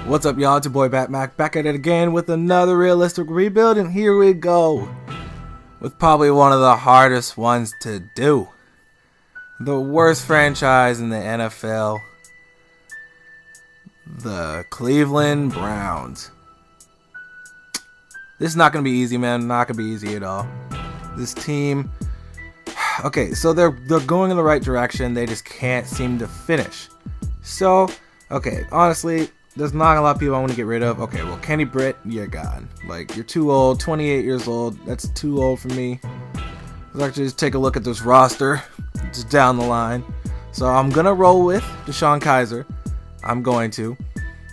What's up, y'all? It's your boy Batmac back at it again with another realistic rebuild, and here we go with probably one of the hardest ones to do. The worst franchise in the NFL, the Cleveland Browns. This is not going to be easy, man. Not going to be easy at all. This team, okay, so they're going in the right direction. They just can't seem to finish. So, okay, honestly, there's not a lot of people I want to get rid of. Okay, well, Kenny Britt, you're gone. Like, you're too old. 28 years old. That's too old for me. Let's actually just take a look at this roster just down the line. So I'm going to roll with Deshaun Kaiser. I'm going to.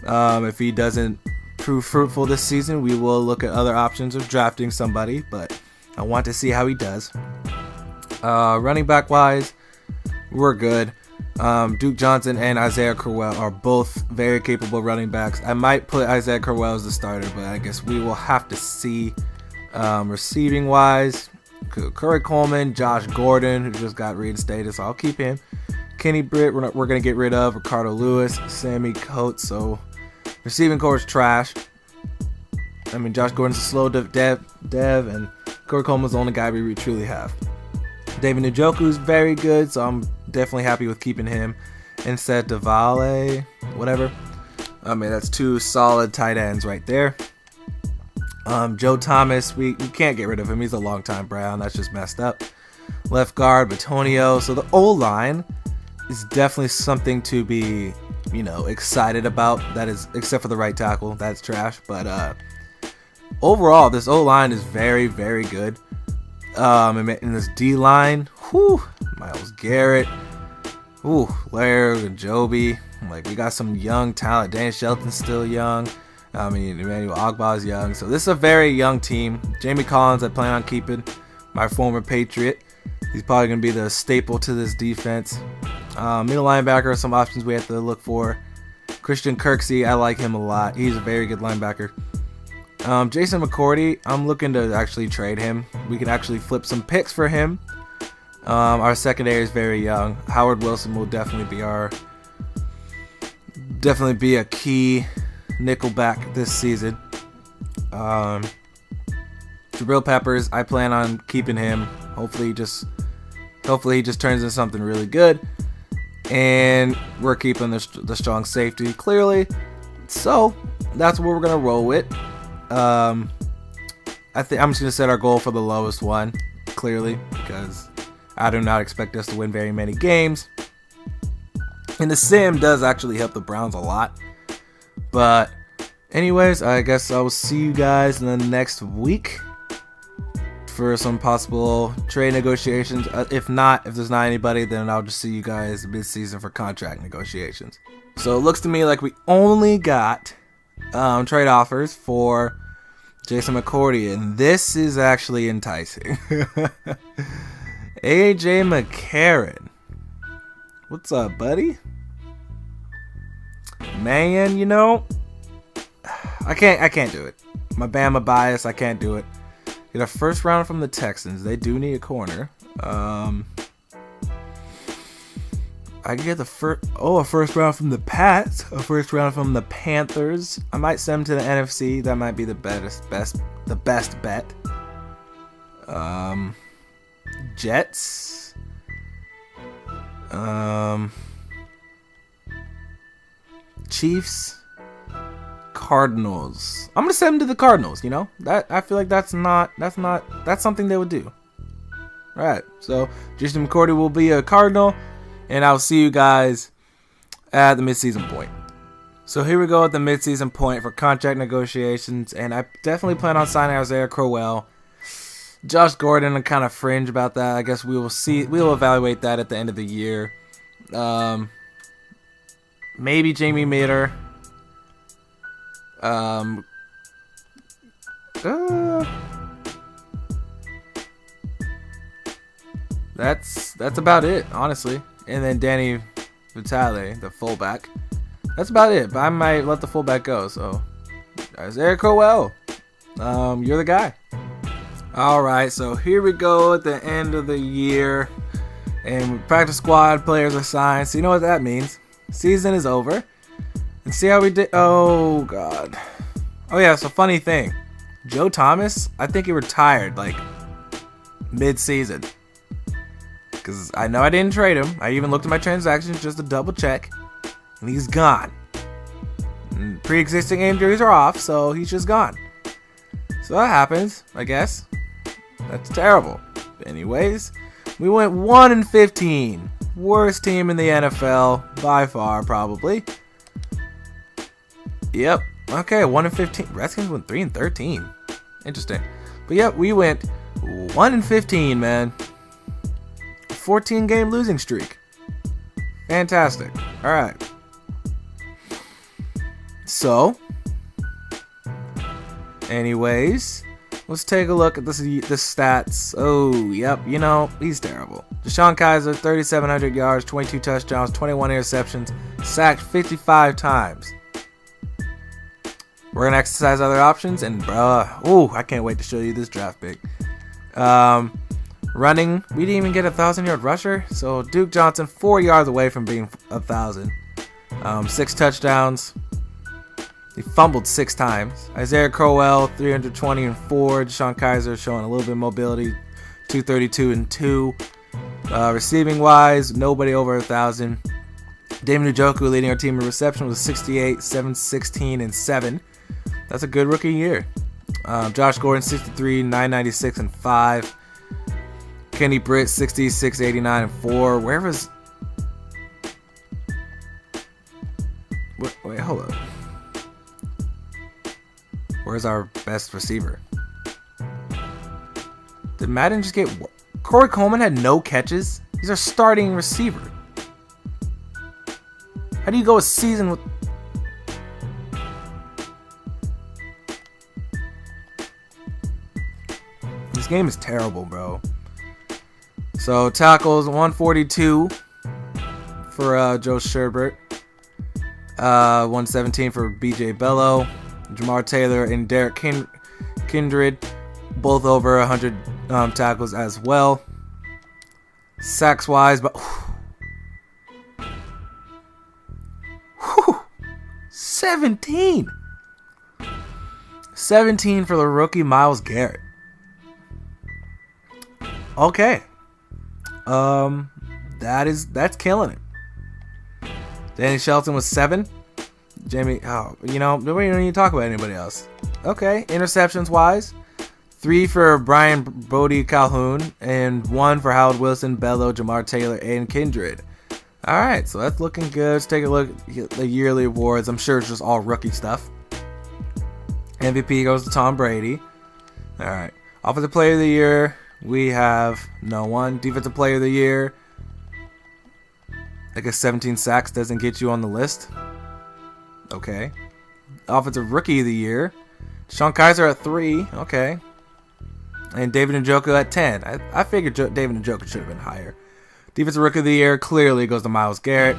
If he doesn't prove fruitful this season, we will look at other options of drafting somebody, but I want to see how he does. Running back wise, we're good. Duke Johnson and Isaiah Crowell are both very capable running backs. I might put Isaiah Crowell as the starter, but I guess we will have to see. Receiving wise, Corey Coleman, Josh Gordon, who just got reinstated, so I'll keep him. Kenny Britt, we're going to get rid of. Ricardo Lewis, Sammy Coates, so receiving core is trash. I mean, Josh Gordon's a slow dev, and Corey Coleman's the only guy we truly have. David Njoku's very good, so I'm definitely happy with keeping him instead of Vale, whatever. I mean, that's two solid tight ends right there. Joe Thomas, we can't get rid of him. He's a long-time Brown. That's just messed up. Left guard, Batonio. So the O-line is definitely something to be, excited about. That is, except for the right tackle. That's trash. But overall, this O-line is very, very good. In this D-line, Myles Garrett, Laird and Joby. Like, we got some young talent. Dan Shelton's still young. Emmanuel Ogbah's young. So this is a very young team. Jamie Collins, I plan on keeping, my former Patriot. He's probably going to be the staple to this defense. Middle linebacker, some options we have to look for. Christian Kirksey, I like him a lot. He's a very good linebacker. Jason McCourty, I'm looking to actually trade him. We can actually flip some picks for him. Our secondary is very young. Howard Wilson will definitely be a key nickelback this season. Jabril Peppers, I plan on keeping him. Hopefully he just turns into something really good. And we're keeping the strong safety clearly. So that's what we're gonna roll with. I think I'm just gonna set our goal for the lowest one, clearly, because I do not expect us to win very many games. And the sim does actually help the Browns a lot. But anyways, I guess I will see you guys in the next week for some possible trade negotiations. If there's not anybody, then I'll just see you guys mid-season for contract negotiations. So it looks to me like we only got trade offers for Jason McCourty, and this is actually enticing. AJ McCarron, what's up, buddy? Man, I can't do it. My Bama bias, I can't do it. Get a first round from the Texans. They do need a corner. I can get a first round from the Pats, a first round from the Panthers. I might send them to the NFC. That might be the best bet. Jets. Chiefs. Cardinals. I'm gonna send them to the Cardinals. That I feel like that's something they would do. All right. So Jason McCourty will be a Cardinal. And I'll see you guys at the midseason point. So here we go at the midseason point for contract negotiations. And I definitely plan on signing Isaiah Crowell. Josh Gordon, I'm kind of fringe about that. I guess we will see. We'll evaluate that at the end of the year. Maybe Jamie Mater. That's about it, honestly. And then Danny Vitale, the fullback. That's about it. But I might let the fullback go. So Isaiah Crowell, you're the guy. All right, so here we go at the end of the year, and practice squad players are signed. So you know what that means? Season is over. See how we did? Oh, God. Oh, yeah, so funny thing. Joe Thomas, I think he retired, like, mid-season. Because I know I didn't trade him. I even looked at my transactions just to double check. And he's gone. And pre-existing injuries are off, so he's just gone. So that happens, I guess. That's terrible. But anyways, we went 1-15. Worst team in the NFL, by far, probably. Yep. Okay, 1-15. Redskins went 3-13. Interesting. But yep, we went 1-15, man. 14-game losing streak. Fantastic. All right. So, anyways, let's take a look at the stats. Oh, yep, you know, he's terrible. DeShone Kizer, 3,700 yards, 22 touchdowns, 21 interceptions, sacked 55 times. We're going to exercise other options, and I can't wait to show you this draft pick. Running, we didn't even get a 1,000-yard rusher, so Duke Johnson, 4 yards away from being 1,000. 6 touchdowns. He fumbled 6 times. Isaiah Crowell, 320 and 4. DeShone Kizer showing a little bit of mobility, 232 and 2. Receiving wise, nobody over 1,000. David Njoku leading our team in reception was 68, 716 and 7. That's a good rookie year. Josh Gordon, 63, 996 and 5. Kenny Britt, 60, 689 and 4. Where was? Wait, hold up. Where's our best receiver? Did Madden just get... Corey Coleman had no catches? He's our starting receiver. How do you go a season with... This game is terrible, bro. So, tackles, 142 for Joe Sharpe. 117 for B.J. Bello. Jamar Taylor and Derek Kindred, both over 100 tackles as well. Sacks wise, but 17 for the rookie Myles Garrett. Okay, that's killing it. Danny Shelton was 7. Jamie, nobody don't need to talk about anybody else. Okay, interceptions wise, 3 for Brian Bodie Calhoun and 1 for Howard Wilson, Bello, Jamar Taylor, and Kindred. All right, so that's looking good. Let's take a look at the yearly awards. I'm sure it's just all rookie stuff. MVP goes to Tom Brady. All right, Offensive Player of the Year, we have no one. Defensive Player of the Year, I guess 17 sacks doesn't get you on the list. Okay. Offensive Rookie of the Year, DeShone Kizer at 3. Okay. And David Njoku at 10. I figured David Njoku should have been higher. Defensive Rookie of the Year clearly goes to Myles Garrett.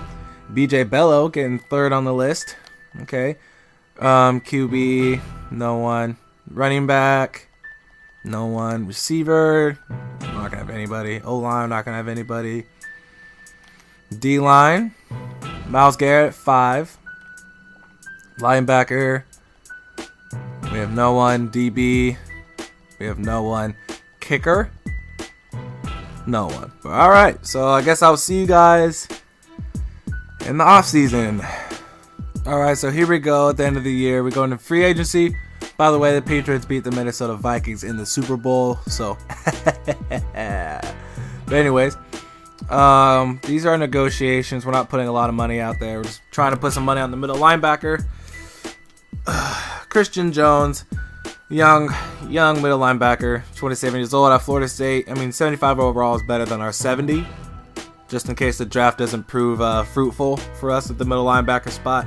B.J. Bello getting 3rd on the list. Okay. QB, no one. Running back, no one. Receiver, I'm not going to have anybody. O-line, I'm not going to have anybody. D-line, Myles Garrett, 5. Linebacker, we have no one. DB, we have no one. Kicker, no one. All right, so I guess I'll see you guys in the offseason. All right, so here we go at the end of the year. We're going to free agency. By the way, the Patriots beat the Minnesota Vikings in the Super Bowl. So, but anyways, these are negotiations. We're not putting a lot of money out there. We're just trying to put some money on the middle linebacker. Christian Jones, young middle linebacker, 27 years old, out of Florida State. 75 overall is better than our 70. Just in case the draft doesn't prove fruitful for us at the middle linebacker spot,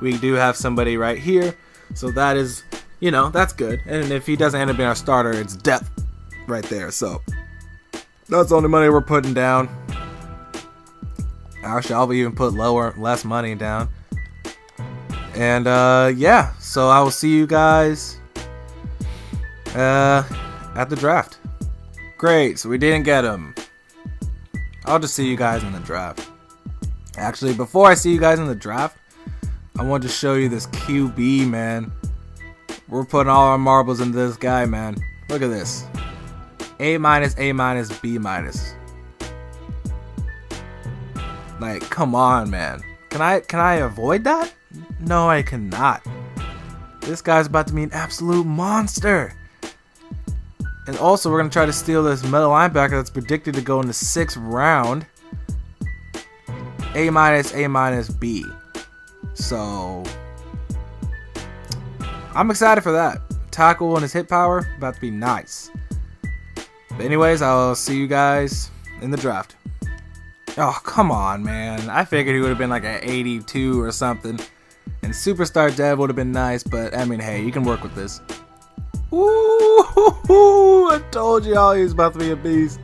we do have somebody right here. So that is, that's good. And if he doesn't end up being our starter, it's depth right there. So that's the only money we're putting down. Actually, I'll even put less money down. And so I will see you guys at the draft. Great, so we didn't get him. I'll just see you guys in the draft. Actually, before I see you guys in the draft, I want to show you this QB, man. We're putting all our marbles into this guy, man. Look at this. A minus, A minus, B minus. Like, come on, man. Can I avoid that? No, I cannot. This guy's about to be an absolute monster. And also, we're going to try to steal this middle linebacker that's predicted to go in the 6th round. A minus, B. So, I'm excited for that. Tackle and his hit power, about to be nice. But anyways, I'll see you guys in the draft. Oh, come on, man. I figured he would have been like an 82 or something. And Superstar Dev would have been nice, but I mean, hey, you can work with this. Ooh, I told y'all he was about to be a beast.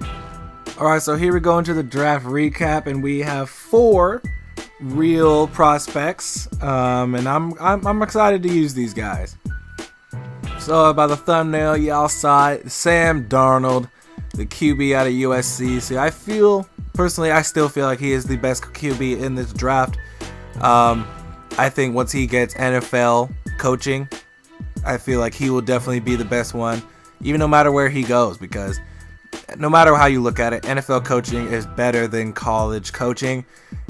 Alright, so here we go into the draft recap, and we have 4 real prospects. And I'm excited to use these guys. So by the thumbnail, y'all saw it. Sam Darnold, the QB out of USC. So I still feel like he is the best QB in this draft. I think once he gets NFL coaching, I feel like he will definitely be the best one, even no matter where he goes, because no matter how you look at it, NFL coaching is better than college coaching.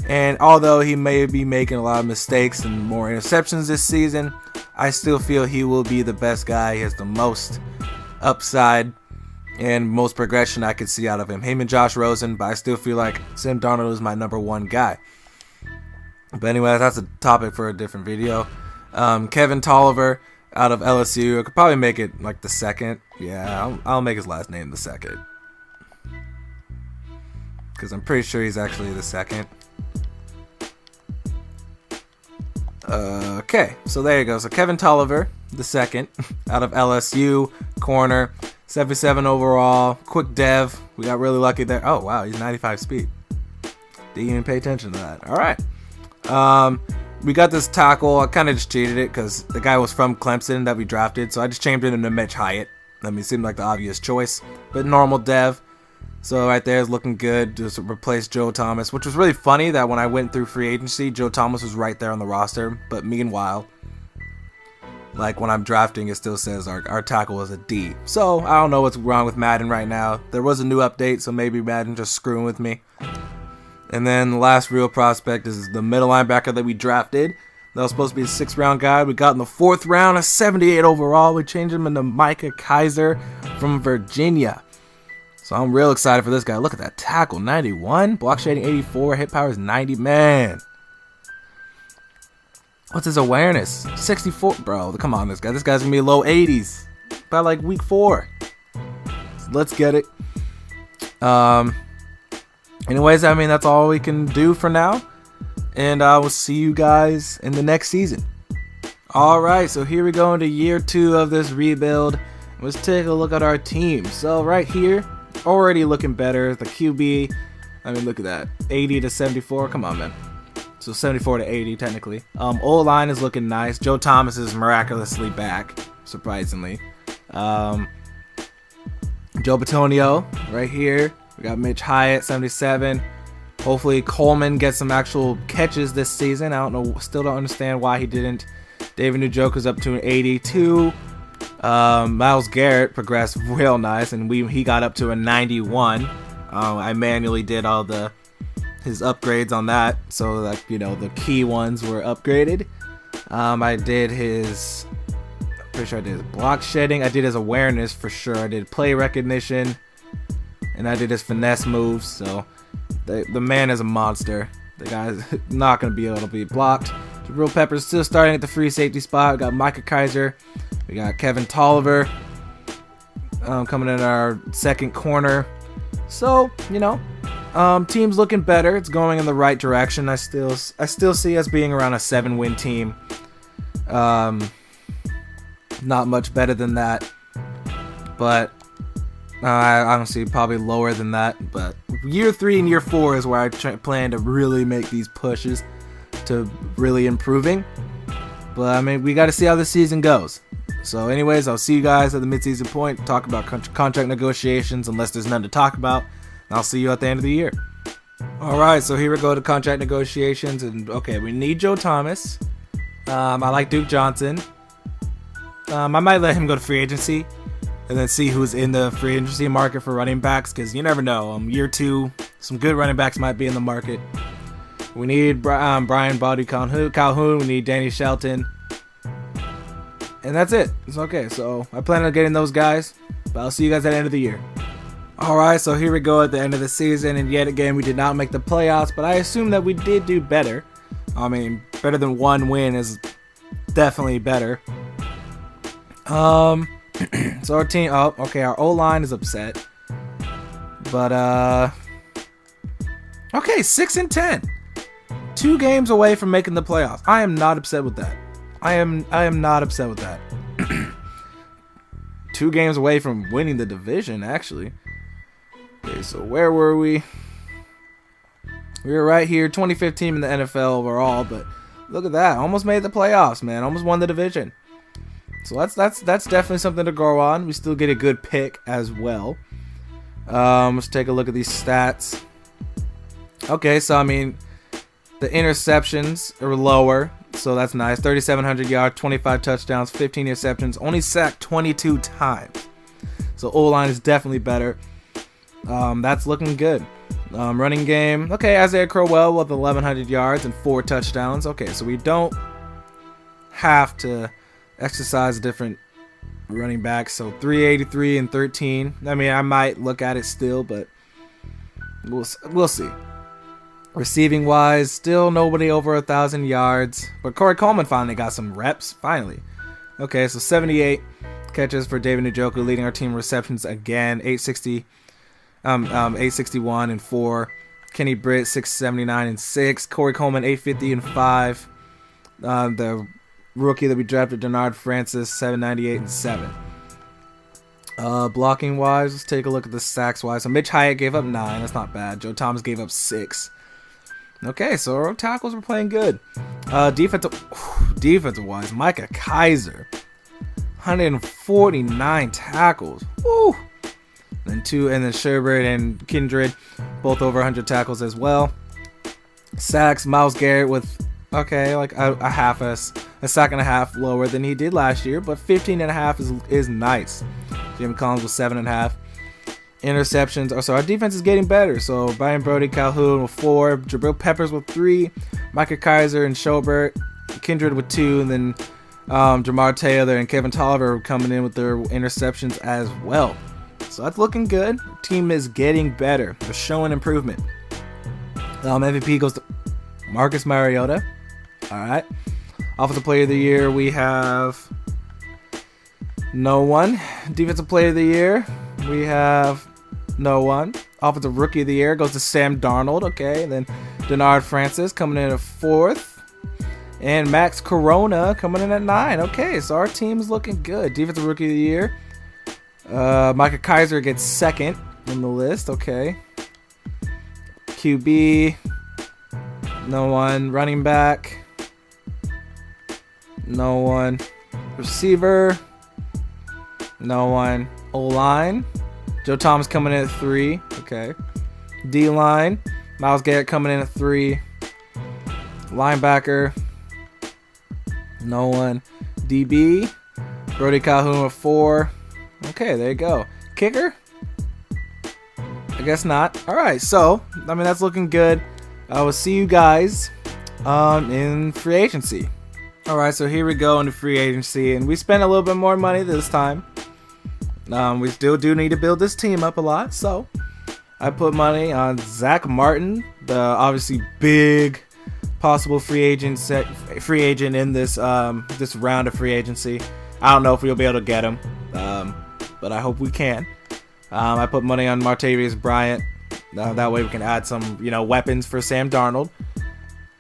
And although he may be making a lot of mistakes and more interceptions this season, I still feel he will be the best guy. He has the most upside and most progression I could see out of him. Him and Josh Rosen, but I still feel like Sam Darnold is my number 1 guy. But anyway, that's a topic for a different video. Kevin Tolliver out of LSU. I could probably make it like the 2nd. Yeah, I'll make his last name the 2nd. Because I'm pretty sure he's actually the 2nd. Okay, so there you go. So Kevin Tolliver, the 2nd, out of LSU, corner, 77 overall, quick dev. We got really lucky there. Oh, wow, he's 95 speed. Didn't even pay attention to that. All right. We got this tackle. I kind of just cheated it because the guy was from Clemson that we drafted, so I just changed it into Mitch Hyatt. I mean, it seemed like the obvious choice, but normal dev. So right there is looking good. Just replace Joe Thomas, which was really funny that when I went through free agency, Joe Thomas was right there on the roster. But meanwhile, like when I'm drafting, it still says our tackle is a D. So I don't know what's wrong with Madden right now. There was a new update, so maybe Madden just screwing with me. And then the last real prospect is the middle linebacker that we drafted. That was supposed to be a 6th round guy. We got in the 4th round, a 78 overall. We changed him into Micah Kaiser from Virginia. So I'm real excited for this guy. Look at that tackle, 91. Block shading, 84. Hit power is 90. Man. What's his awareness? 64. Bro, come on, this guy. This guy's going to be low 80s by like week 4. So let's get it. Anyways, I mean, that's all we can do for now. And I will see you guys in the next season. Alright, so here we go into year 2 of this rebuild. Let's take a look at our team. So right here, already looking better. The QB, I mean, look at that. 80 to 74. Come on, man. So 74 to 80, technically. O-line is looking nice. Joe Thomas is miraculously back, surprisingly. Joe Batonio, right here. We got Mitch Hyatt, 77. Hopefully Coleman gets some actual catches this season. I don't know, still don't understand why he didn't. David Njoku's up to an 82. Myles Garrett progressed real nice, and he got up to a 91. I manually did all his upgrades on that, so that the key ones were upgraded. I did his, pretty sure I did his block shedding. I did his awareness for sure. I did play recognition, and I did his finesse moves. So the man is a monster. The guy's not going to be able to be blocked. Jabril Peppers still starting at the free safety spot. We got Micah Kaiser. We got Kevin Tolliver coming in our 2nd corner. So, team's looking better. It's going in the right direction. I still see us being around a 7-win team. Not much better than that. But I honestly probably lower than that. But year 3 and year 4 is where I plan to really make these pushes to really improving. But I mean, we got to see how the season goes. So anyways, I'll see you guys at the midseason point. Talk about contract negotiations unless there's none to talk about. And I'll see you at the end of the year. Alright, so here we go to contract negotiations. And okay, we need Joe Thomas. I like Duke Johnson. I might let him go to free agency and then see who's in the free agency market for running backs, because you never know. Year 2, some good running backs might be in the market. We need Brian Body Calhoun. We need Danny Shelton. And that's it. It's okay. So I plan on getting those guys, but I'll see you guys at the end of the year. Alright, so here we go at the end of the season, and yet again we did not make the playoffs, but I assume that we did do better. I mean, better than 1 win is definitely better. So our team, oh, okay, our O-line is upset. But, okay, 6-10. 2 games away from making the playoffs. I am not upset with that. I am not upset with that. 2 games away from winning the division, actually. Okay, so where were we? We were right here, 25th team in the NFL overall, but look at that. Almost made the playoffs, man. Almost won the division. So that's definitely something to go on. We still get a good pick as well. Let's take a look at these stats. Okay, so I mean, the interceptions are lower, so that's nice. 3,700 yards, 25 touchdowns, 15 interceptions, only sacked 22 times. So O-line is definitely better. That's looking good. Running game, okay, Isaiah Crowell with 1,100 yards and 4 touchdowns. Okay, so we don't have to exercise different running backs. So 383 and 13. I mean, I might look at it still, but we'll see. Receiving wise, still nobody over 1,000 yards, but Corey Coleman finally got some reps. Finally. Okay, so 78 catches for David Njoku, leading our team in receptions again. 861 and 4. Kenny Britt 679 and 6. Corey Coleman 850 and 5. The rookie that we drafted, Darnold Francis 798 and 7. Blocking wise, let's take a look at the sacks wise. So Mitch Hyatt gave up 9. That's not bad. Joe Thomas gave up 6. Okay, so our tackles were playing good. Defensive wise, Micah Kaiser 149 tackles. Woo! And then Sharpe and Kindred, both over 100 tackles as well. Sacks, Myles Garrett with, okay, like a sack and a half lower than he did last year, but 15.5 is nice. Jimmy Collins with 7.5. Interceptions, so our defense is getting better. So Brian Body Calhoun with 4, Jabril Peppers with 3, Micah Kaiser and Sharpe, Kindred with 2, and then Jamar Taylor and Kevin Tolliver coming in with their interceptions as well. So that's looking good. Our team is getting better. They're showing improvement. MVP goes to Marcus Mariota. All right. Offensive Player of the Year, we have no one. Defensive Player of the Year, we have no one. Offensive Rookie of the Year goes to Sam Darnold. Okay. And then Darnold Francis coming in at 4th. And Max Corona coming in at 9. Okay. So our team's looking good. Defensive Rookie of the Year. Micah Kaiser gets 2nd on the list. Okay. QB, no one. Running back, no one. Receiver, no one. O-line, Joe Thomas coming in at 3. Okay. D-line, Myles Garrett coming in at 3. Linebacker, no one. DB, Brody Calhoun at 4. Okay, there you go. Kicker? I guess not. Alright, so, I mean, that's looking good. I will see you guys in free agency. Alright, so here we go into free agency, and we spent a little bit more money this time. We still do need to build this team up a lot, so I put money on Zach Martin, the obviously big possible free agent in this this round of free agency. I don't know if we'll be able to get him. But I hope we can. I put money on Martavius Bryant. That way we can add some, weapons for Sam Darnold.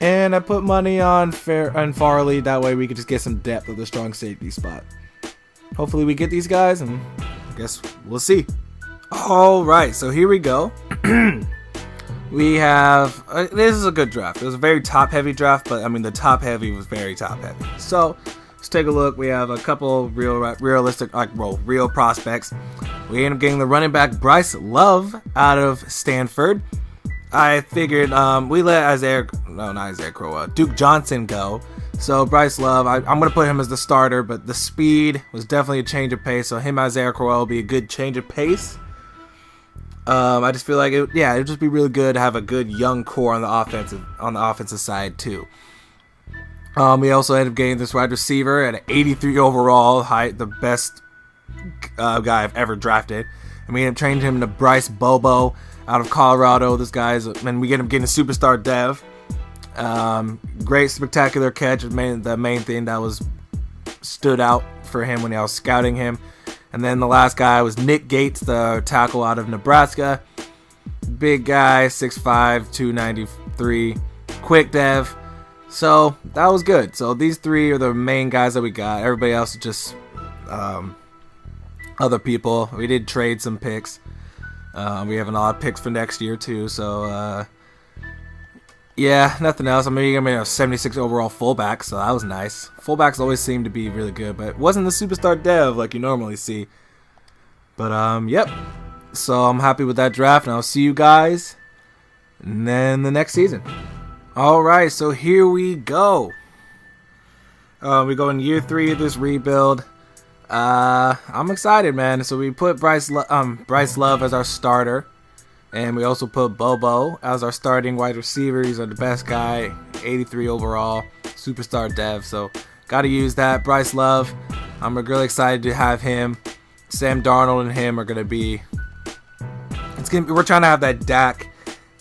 And I put money on Farley. That way we could just get some depth at the strong safety spot. Hopefully we get these guys, and I guess we'll see. All right, so here we go. We have this is a good draft. It was a very top-heavy draft, but I mean the top-heavy was very top-heavy. So let's take a look. We have a couple realistic, real prospects. We end up getting the running back Bryce Love out of Stanford. I figured we let Duke Johnson go. So Bryce Love, I'm going to put him as the starter, but the speed was definitely a change of pace. So him as Isaiah Crowell will be a good change of pace. I just feel like it'd just be really good to have a good young core on the offensive side too. We also ended up getting this wide receiver at an 83 overall, the best guy I've ever drafted. And we ended up trading him to Bryce Bobo out of Colorado. This guy's, and we end up getting a superstar dev. Great spectacular catch was the main thing that stood out for him when I was scouting him. And then the last guy was Nick Gates, the tackle out of Nebraska. Big guy, 6'5", 293, quick dev. So that was good. So these three are the main guys that we got. Everybody else is just other people. We did trade some picks. We have a lot of picks for next year too. So yeah, nothing else. I mean, you're gonna be a 76 overall fullback, so that was nice. Fullbacks always seem to be really good, but it wasn't the superstar dev like you normally see. But yep. So I'm happy with that draft, and I'll see you guys and then the next season. Alright, so here we go. We go in year 3 of this rebuild. I'm excited, man. So we put Bryce Love as our starter. And we also put Bobo as our starting wide receiver. He's the best guy, 83 overall, superstar dev. So got to use that. Bryce Love, I'm really excited to have him. Sam Darnold and him are going to be... we're trying to have that Dak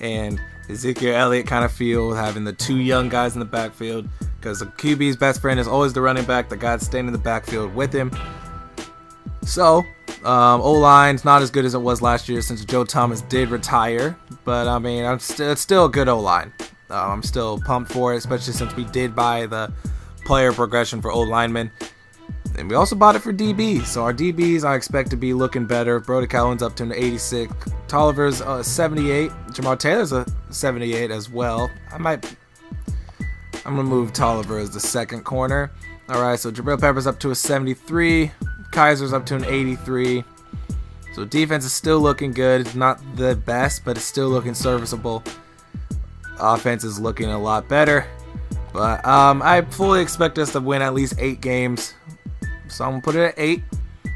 and Ezekiel Elliott kind of feel with having the two young guys in the backfield, because the QB's best friend is always the running back, the guy staying in the backfield with him. So, O-line's not as good as it was last year since Joe Thomas did retire, but I mean, it's still a good O-line. I'm still pumped for it, especially since we did buy the player progression for O-linemen. And we also bought it for DB, so our DBs I expect to be looking better. Brody Cowan's up to an 86. Tolliver's 78. Jamar Taylor's a 78 as well. I'm going to move Tolliver as the second corner. Alright, so Jabril Peppers up to a 73. Kaiser's up to an 83. So defense is still looking good. It's not the best, but it's still looking serviceable. Offense is looking a lot better. But I fully expect us to win at least 8 games. So I'm gonna put it at 8.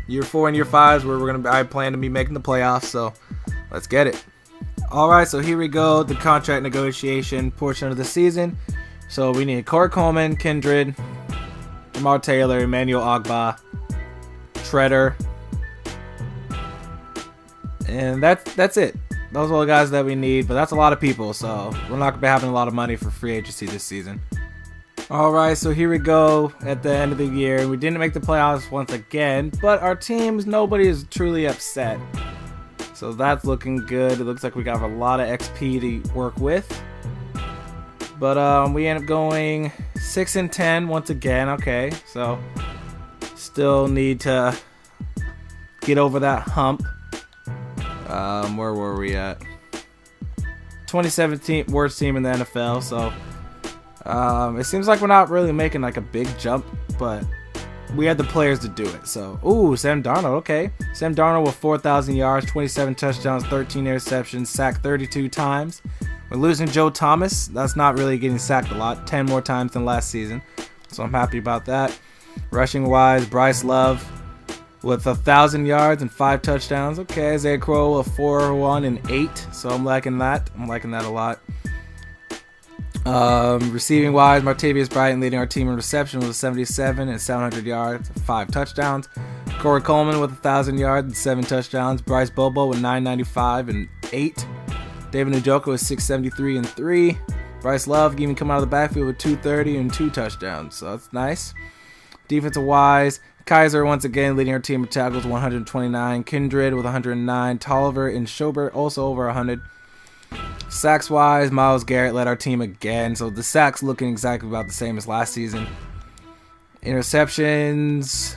Year 4 and year 5 is where I plan to be making the playoffs. So let's get it. All right, so here we go. The contract negotiation portion of the season. So we need Corey Coleman, Kindred, Jamar Taylor, Emmanuel Ogbah, Treader, and that's it. Those are all the guys that we need, but that's a lot of people. So we're not gonna be having a lot of money for free agency this season. Alright, so here we go at the end of the year. We didn't make the playoffs once again, but our teams, nobody is truly upset. So that's looking good. It looks like we got a lot of XP to work with. But we end up going 6-10 once again. Okay, so still need to get over that hump. Where were we at? 2017 worst team in the NFL, so it seems like we're not really making like a big jump, but we had the players to do it. So, ooh, Sam Darnold, okay. Sam Darnold with 4,000 yards, 27 touchdowns, 13 interceptions, sacked 32 times. We're losing Joe Thomas. That's not really getting sacked a lot, 10 more times than last season. So I'm happy about that. Rushing wise, Bryce Love with 1,000 yards and 5 touchdowns. Okay, Isaiah Crowell with 4-1 and 8. So I'm liking that. I'm liking that a lot. Receiving wise, Martavius Bryant leading our team in reception with 77 and 700 yards, 5 touchdowns. Corey Coleman with 1,000 yards and 7 touchdowns. Bryce Bobo with 995 and 8. David Njoku with 673 and 3. Bryce Love even come out of the backfield with 230 and 2 touchdowns. So that's nice. Defensive wise, Kaiser once again leading our team in tackles with 129. Kindred with 109. Tolliver and Schobert also over 100. Sacks wise, Myles Garrett led our team again, so the sacks looking exactly about the same as last season. Interceptions,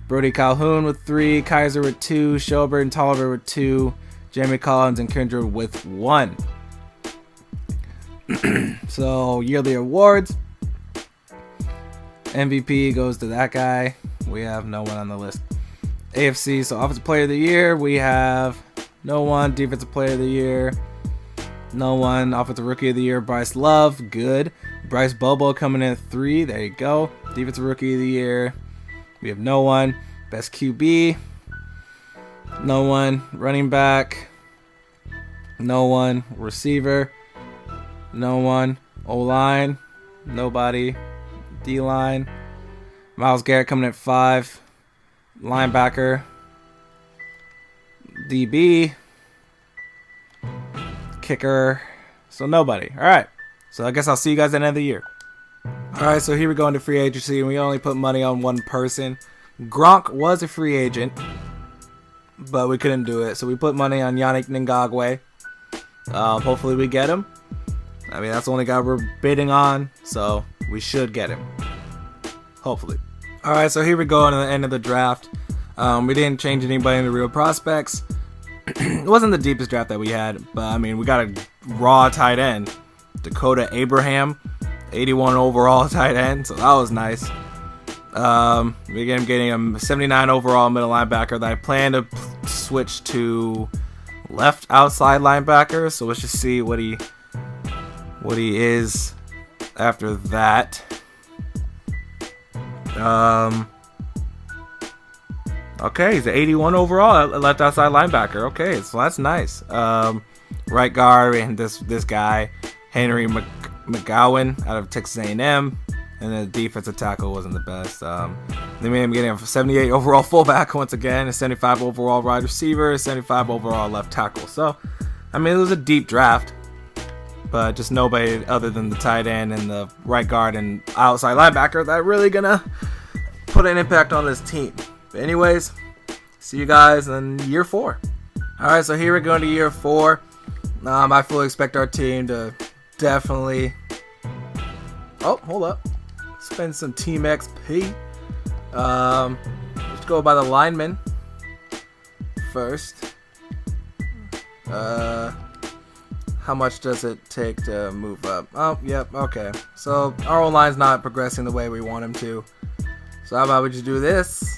Brody Calhoun with 3, Kaiser with 2, Schobert and Tolliver with 2, Jamie Collins and Kindred with 1. So yearly awards, MVP goes to that guy. We have no one on the list. AFC, so Offensive Player of the Year, we have no one. Defensive Player of the Year, no one. Offensive Rookie of the Year, Bryce Love, good. Bryce Bobo coming in at 3. There you go. Defensive Rookie of the Year. We have no one. Best QB. No one. Running back. No one. Receiver. No one. O-line. Nobody. D-line. Myles Garrett coming in at 5. Linebacker. DB. Kicker. So nobody. All right. So I guess I'll see you guys at the end of the year. All right. So here we go into free agency, and we only put money on one person. Gronk was a free agent, but we couldn't do it. So we put money on Yannick Ngakoue. Hopefully we get him. I mean, that's the only guy we're bidding on, so we should get him. Hopefully. All right. So here we go into the end of the draft. We didn't change anybody in the real prospects. It wasn't the deepest draft that we had, but I mean, we got a raw tight end, Dakota Abraham, 81 overall tight end, so that was nice. We again getting a 79 overall middle linebacker that I plan to switch to left outside linebacker. So let's just see what he is after that. Okay, he's an 81 overall left outside linebacker. Okay, so that's nice. Right guard and this guy, Henry McGowan out of Texas A&M, and then the defensive tackle wasn't the best. They made him getting a 78 overall fullback once again, a 75 overall wide receiver, a 75 overall left tackle. So, I mean, it was a deep draft, but just nobody other than the tight end and the right guard and outside linebacker that really gonna put an impact on this team. But anyways, see you guys in year 4. Alright, so here we're going to year 4. I fully expect our team to definitely... Oh, hold up. Spend some Team XP. Let's go by the linemen first. How much does it take to move up? Oh, yep, okay. So our O-line's not progressing the way we want him to. So how about we just do this?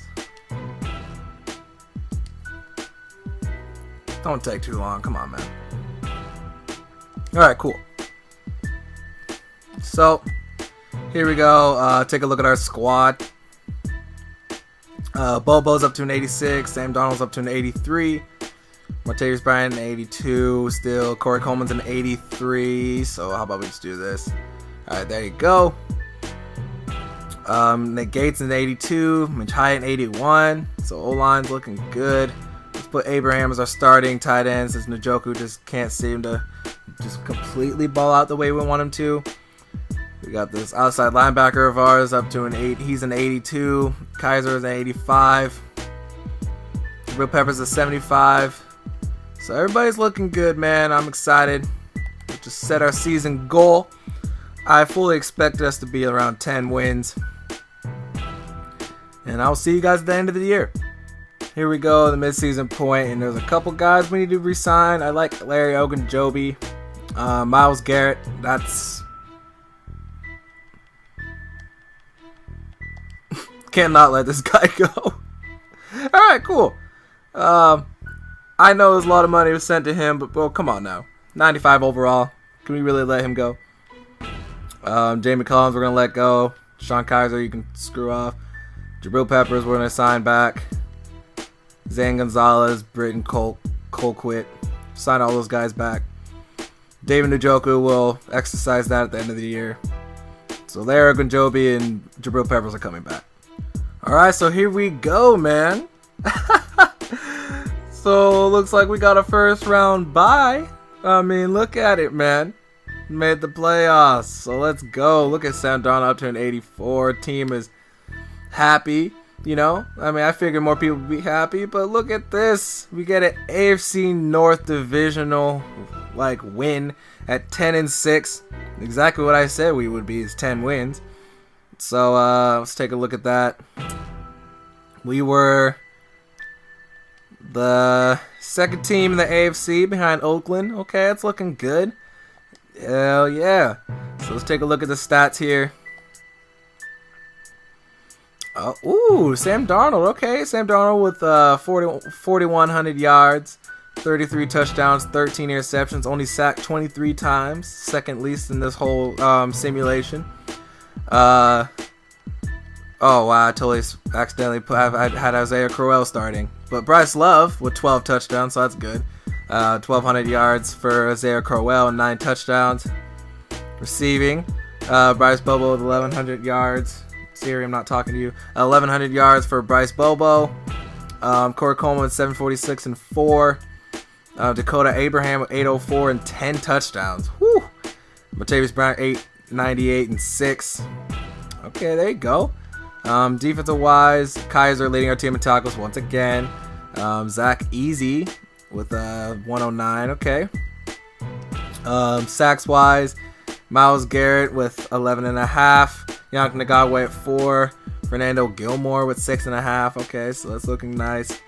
Don't take too long. Come on, man. Alright, cool. So, here we go. Take a look at our squad. Bobo's up to an 86. Sam Darnold's up to an 83. Martavis Bryant, an 82. Still, Corey Coleman's an 83. So, how about we just do this? Alright, there you go. Nick Gates an 82. Mitch Hyatt an 81. So, O-line's looking good. Let's put Abraham as our starting tight end since Njoku just can't seem to just completely ball out the way we want him to. We got this outside linebacker of ours up to an 8. He's an 82. Kaiser is an 85. Real Pepper's a 75. So everybody's looking good, man. I'm excited. We just set our season goal. I fully expect us to be around 10 wins. And I'll see you guys at the end of the year. Here we go, the midseason point, and there's a couple guys we need to re-sign. I like Larry Ogunjobi, Myles Garrett. That's cannot let this guy go. All right, cool. I know there's a lot of money was sent to him, but well, come on now, 95 overall. Can we really let him go? Jamie Collins, we're gonna let go. Sean Kaiser, you can screw off. Jabril Peppers, we're gonna sign back. Zane Gonzalez, Britton Colquitt, sign all those guys back. David Njoku will exercise that at the end of the year. So Larry Ogunjobi and Jabril Peppers are coming back. Alright, so here we go, man. So looks like we got a first round bye. I mean, look at it, man. Made the playoffs. So let's go. Look at Sam Darnold up to an 84. Team is happy. You know, I mean, I figured more people would be happy, but look at this. We get an AFC North divisional win at 10-6. Exactly what I said we would be is 10 wins. So let's take a look at that. We were the second team in the AFC behind Oakland. Okay, that's looking good. Hell yeah. So let's take a look at the stats here. Ooh, Sam Darnold. Okay, Sam Darnold with 4,100 yards, 33 touchdowns, 13 interceptions, only sacked 23 times, second least in this whole simulation. Oh wow, I totally accidentally I had Isaiah Crowell starting. But Bryce Love with 12 touchdowns, so that's good. 1,200 yards for Isaiah Crowell and 9 touchdowns. Receiving, Bryce Bobo with 1,100 yards. Siri, I'm not talking to you. 1,100 yards for Bryce Bobo. Corey Coleman with 746 and 4. Dakota Abraham with 804 and 10 touchdowns. Whew. Martavis Bryant 898 and 6. Okay, there you go. Defensive wise, Kaiser leading our team in tackles once again. Zach Easy with 109. Okay. Sacks wise, Myles Garrett with 11.5. Yannick Ngakoue at 4. Fernando Gilmore with 6.5. Okay, so that's looking nice.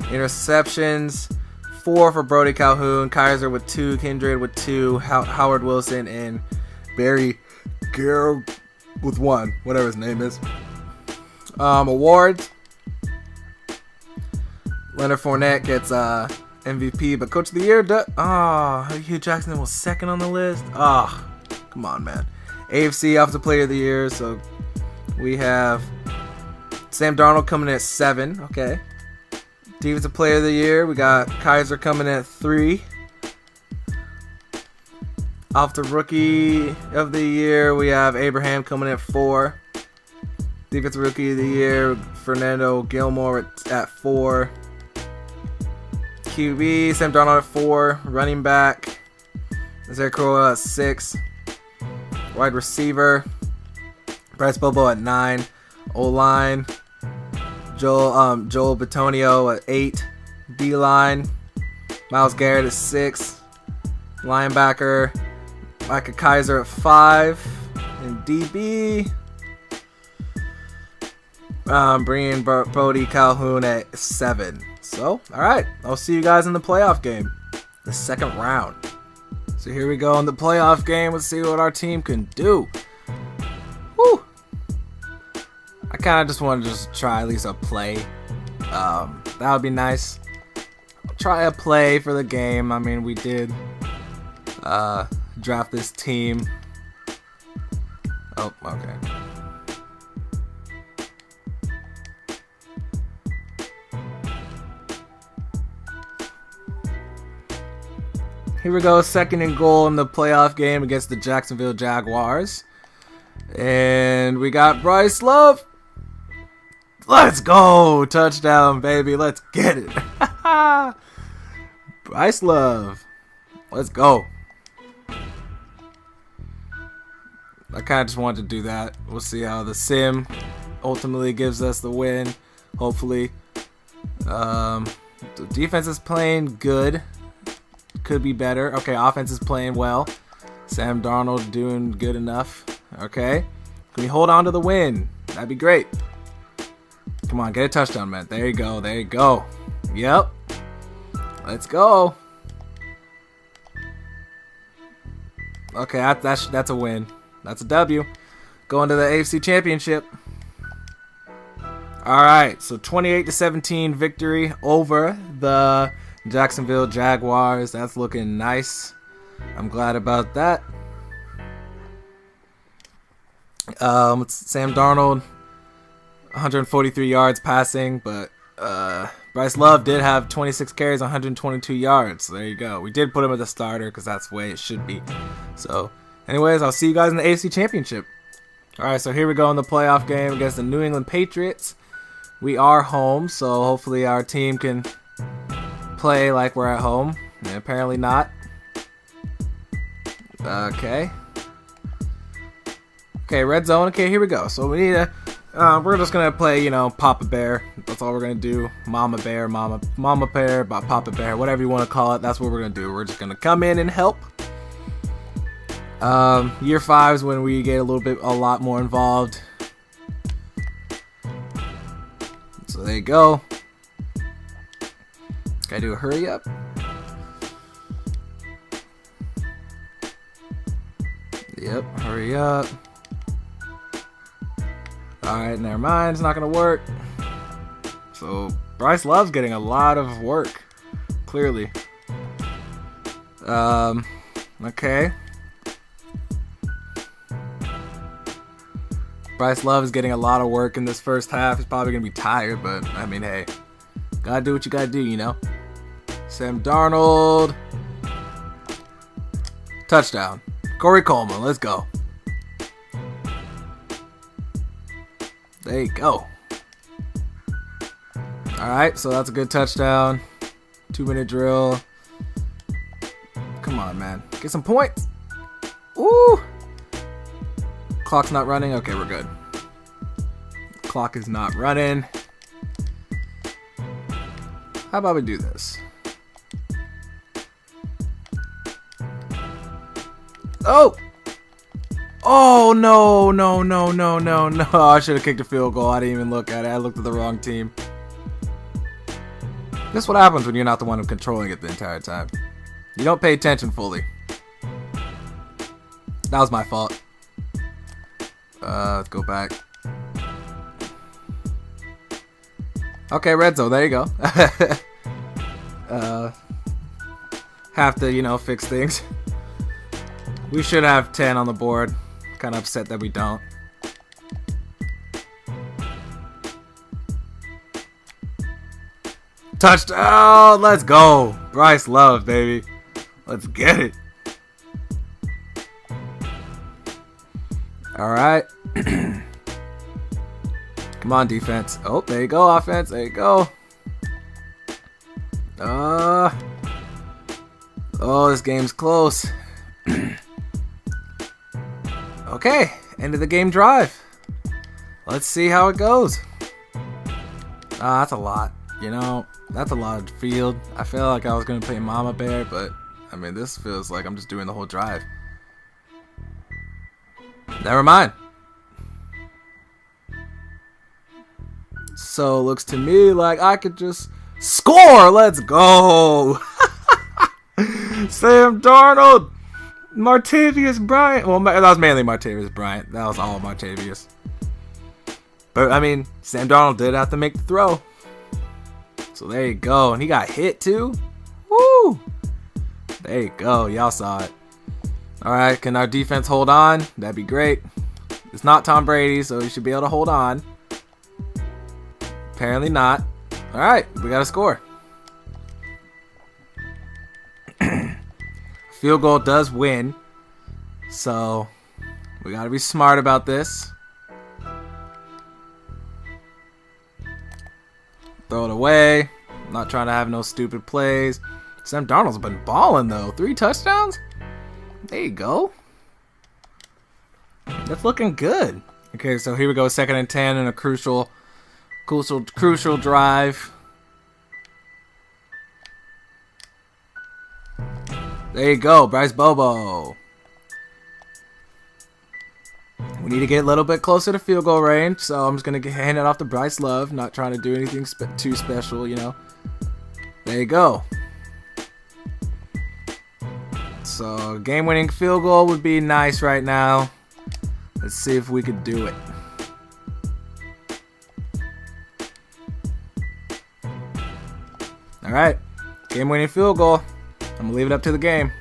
Interceptions, 4 for Brody Calhoun. Kaiser with 2. Kindred with 2. Howard Wilson and Barry Garrow with 1. Whatever his name is. Awards. Leonard Fournette gets MVP, but Coach of the Year. Hugh Jackson was second on the list. Come on, man. AFC Offensive Player of the Year. So we have Sam Darnold coming in at 7. Okay. Defensive Player of the Year. We got Kaiser coming in at 3. Off the Rookie of the Year, we have Abraham coming in at 4. Defensive Rookie of the Year, Fernando Gilmore at 4. QB, Sam Darnold at 4. Running back, Isaiah Crowell at 6. Wide receiver, Bryce Bobo at 9. O-line, Joel Bitonio at 8. D-line, Myles Garrett at 6. Linebacker, Micah Kaiser at 5. And DB, bringing Brody Calhoun at 7. So, alright, I'll see you guys in the playoff game, the second round. So here we go in the playoff game. Let's see what our team can do. Woo! I kind of just want to just try at least a play. That would be nice. Try a play for the game. I mean, we did draft this team. Oh, okay. Here we go, second and goal in the playoff game against the Jacksonville Jaguars. And we got Bryce Love. Let's go. Touchdown, baby. Let's get it. Bryce Love. Let's go. I kind of just wanted to do that. We'll see how the sim ultimately gives us the win. Hopefully. The defense is playing good. Could be better. Okay, offense is playing well. Sam Darnold doing good enough. Okay. Can we hold on to the win? That'd be great. Come on, get a touchdown, man. There you go. There you go. Yep. Let's go. Okay, that's a win. That's a W. Going to the AFC Championship. All right, so 28-17 victory over the Jacksonville Jaguars. That's looking nice. I'm glad about that. Sam Darnold, 143 yards passing, but Bryce Love did have 26 carries, 122 yards. So there you go. We did put him as a starter because that's the way it should be. So, anyways, I'll see you guys in the AFC Championship. All right, so here we go in the playoff game against the New England Patriots. We are home, so hopefully our team can play like we're at home. And apparently not. Okay, red zone. Okay, here we go. So we need to we're just gonna play, Papa Bear. That's all we're gonna do. Mama Bear, Mama Bear, Papa Bear, whatever you want to call it. That's what we're gonna do. We're just gonna come in and help. Year 5 is when we get a lot more involved. So there you go. Gotta do a hurry up. Yep, hurry up. Alright, never mind. It's not gonna work. So Bryce Love's getting a lot of work. Clearly. Okay. Bryce Love is getting a lot of work in this first half. He's probably going to be tired, but, I mean, hey. Gotta do what you gotta do, you know? Sam Darnold. Touchdown. Corey Coleman, let's go. There you go. Alright, so that's a good touchdown. 2-minute drill. Come on, man. Get some points. Ooh. Clock's not running. Okay, we're good. Clock is not running. How about we do this? Oh! Oh, no, no, no, no, no, no. I should have kicked a field goal. I didn't even look at it. I looked at the wrong team. This is what happens when you're not the one controlling it the entire time. You don't pay attention fully. That was my fault. Let's go back. Okay, red zone. There you go. Have to, you know, fix things. We should have 10 on the board. Kind of upset that we don't. Touchdown! Let's go. Bryce Love, baby. Let's get it. All right. Come on, defense. Oh, there you go, offense. There you go. Oh, this game's close. Okay, end of the game drive. Let's see how it goes. That's a lot. You know, that's a lot of field. I feel like I was going to play Mama Bear, but, I mean, this feels like I'm just doing the whole drive. Never mind. So, looks to me like I could just score. Let's go. Sam Darnold. Martavius Bryant. Well, that was mainly Martavius Bryant. That was all Martavius. But, I mean, Sam Darnold did have to make the throw. So, there you go. And he got hit, too. Woo! There you go. Y'all saw it. All right. Can our defense hold on? That'd be great. It's not Tom Brady, so he should be able to hold on. Apparently not. All right. We got to score. Field goal does win. So, we got to be smart about this. Throw it away. Not trying to have no stupid plays. Sam Darnold's been balling, though. 3 touchdowns? There you go. That's looking good. Okay, so here we go. 2nd and 10 and a crucial drive. There you go, Bryce Bobo. We need to get a little bit closer to field goal range, so I'm just going to hand it off to Bryce Love. Not trying to do anything too special, you know. There you go. So, game-winning field goal would be nice right now. Let's see if we could do it. All right, game-winning field goal. I'm going to leave it up to the game.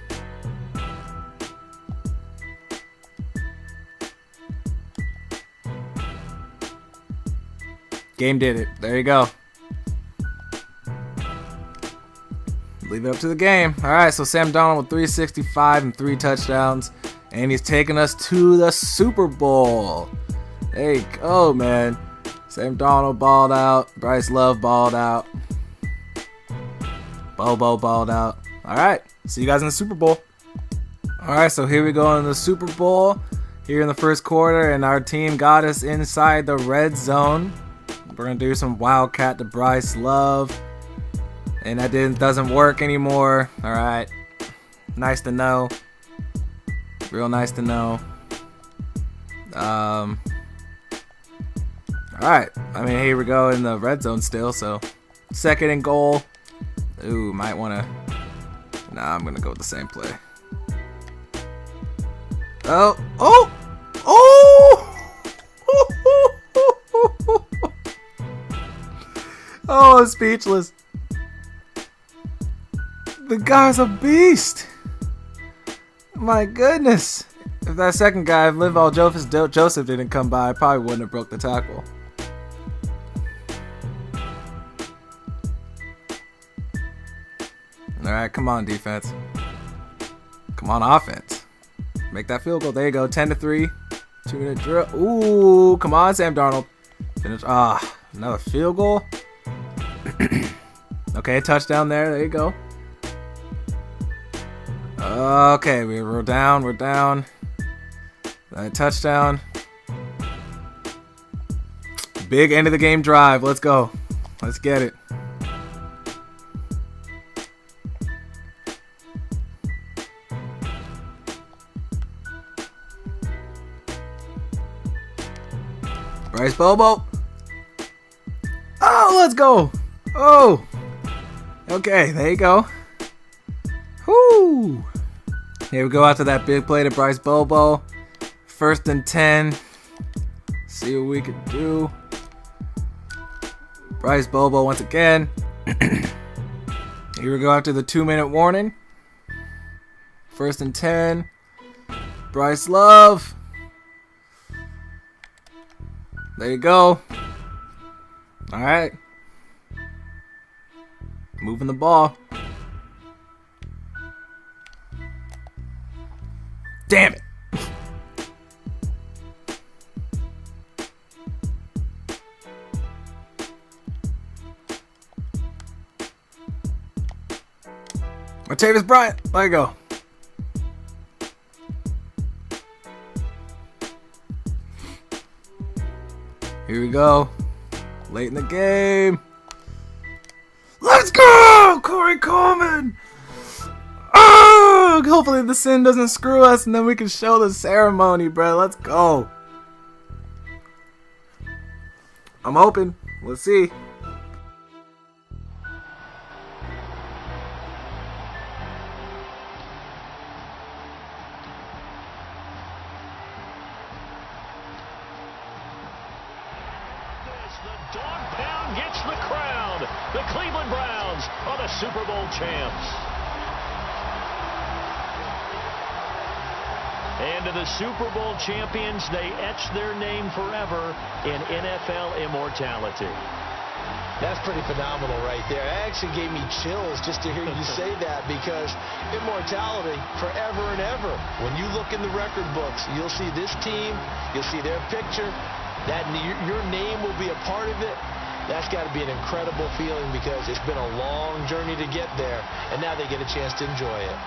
Game did it. There you go. Leave it up to the game. All right, so Sam Darnold with 365 and 3 touchdowns. And he's taking us to the Super Bowl. There you go, man. Sam Darnold balled out. Bryce Love balled out. Bobo balled out. All right, see you guys in the Super Bowl. All right, so here we go in the Super Bowl here in the first quarter, and our team got us inside the red zone. We're gonna do some wildcat to Bryce Love, and that doesn't work anymore. All right, nice to know. Real nice to know. All right, I mean, here we go in the red zone still. So 2nd and goal. Ooh, might wanna. Nah, I'm gonna go with the same play. Oh! Oh, I'm speechless. The guy's a beast. My goodness. If that second guy, if Linval Joseph didn't come by, I probably wouldn't have broke the tackle. Alright, come on, defense. Come on, offense. Make that field goal. There you go. 10-3. 2-minute drill. Ooh, come on, Sam Darnold. Finish. Another field goal. Okay, touchdown there. There you go. Okay, we're down. We're down. Touchdown. Big end of the game drive. Let's go. Let's get it. Bryce Bobo. Oh, let's go. Oh. Okay, there you go. Whoo. Here we go after that big play to Bryce Bobo. 1st and 10. See what we can do. Bryce Bobo once again. Here we go after the 2-minute warning. 1st and 10. Bryce Love. There you go. Alright. Moving the ball. Damn it. Martavis Bryant. There you go. Here we go. Late in the game. Let's go! Corey Coleman! Oh, hopefully the sin doesn't screw us and then we can show the ceremony, bro. Let's go. I'm hoping. Let's see. The dog pound gets the crown. The Cleveland Browns are the Super Bowl champs. And to the Super Bowl champions, they etch their name forever in NFL immortality. That's pretty phenomenal right there. It actually gave me chills just to hear you say that, because immortality forever and ever. When you look in the record books, you'll see this team, you'll see their picture, that your name will be a part of it. That's got to be an incredible feeling, because it's been a long journey to get there, and now they get a chance to enjoy it.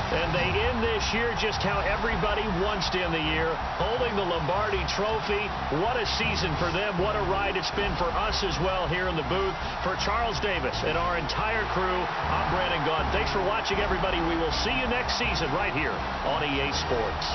And they end this year just how everybody wants to end the year, holding the Lombardi Trophy. What a season for them. What a ride it's been for us as well here in the booth. For Charles Davis and our entire crew, I'm Brandon Gunn. Thanks for watching, everybody. We will see you next season right here on EA Sports.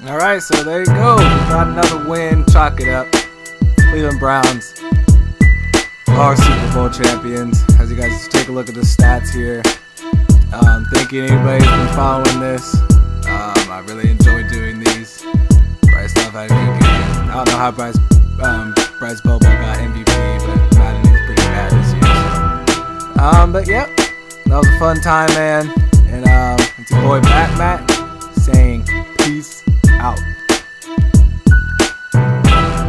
Alright, so there you go. We got another win. Chalk it up. Cleveland Browns are Super Bowl champions. As you guys take a look at the stats here. Thank you to anybody who's been following this. I really enjoy doing these. Bryce Love had a good game. I don't know how Bryce Bobo got MVP, but Madden is pretty bad this year. So. But yep, that was a fun time, man. And it's your boy Matt saying peace out.